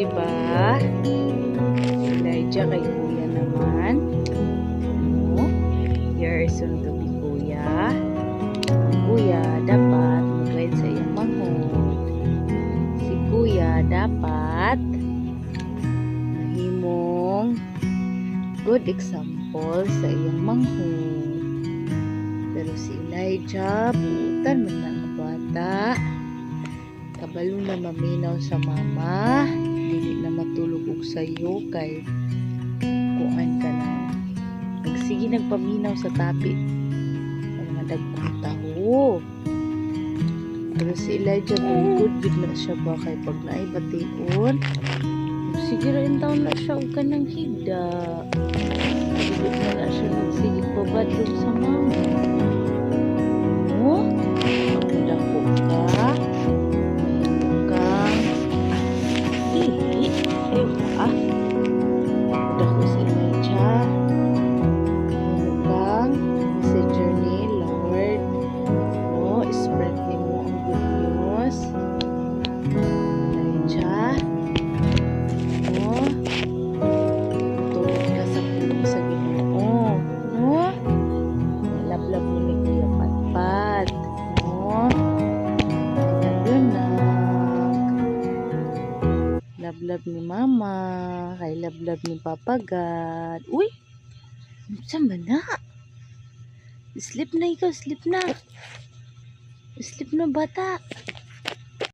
di ba? Elijah kay kuya naman. Oh, here is soon to be kuya. Kuya dapat mag-guide sa iyong manghod. Si kuya dapat mahimong good example sa iyong manghod. Pero si Elijah, butan man ng bata. Kabalo na maminaw sa mama, dili na matulog og sayo kay kuan ka na. Nagsige nagpaminaw sa tapi ang mga dagkong taho. Pero si Elijah good gid na siya ba kay pag naay bation. Sige rin taon na siya og kanang higda. Good na siya nagsige pabadlong sa mama. Oh, magdako ka. Udah ko sa Elijah. Mukhang sa journey, Lord. No, spread ni mo ang good news. Elijah. No, tulog ka sa pulong sa Ginoo. No, lablab mo ni Kuya Patpat. No, lablab ni mama, kay lablab ni papagat. Uy! Saan ba na? Sleep na ikaw, sleep na. Sleep na bata.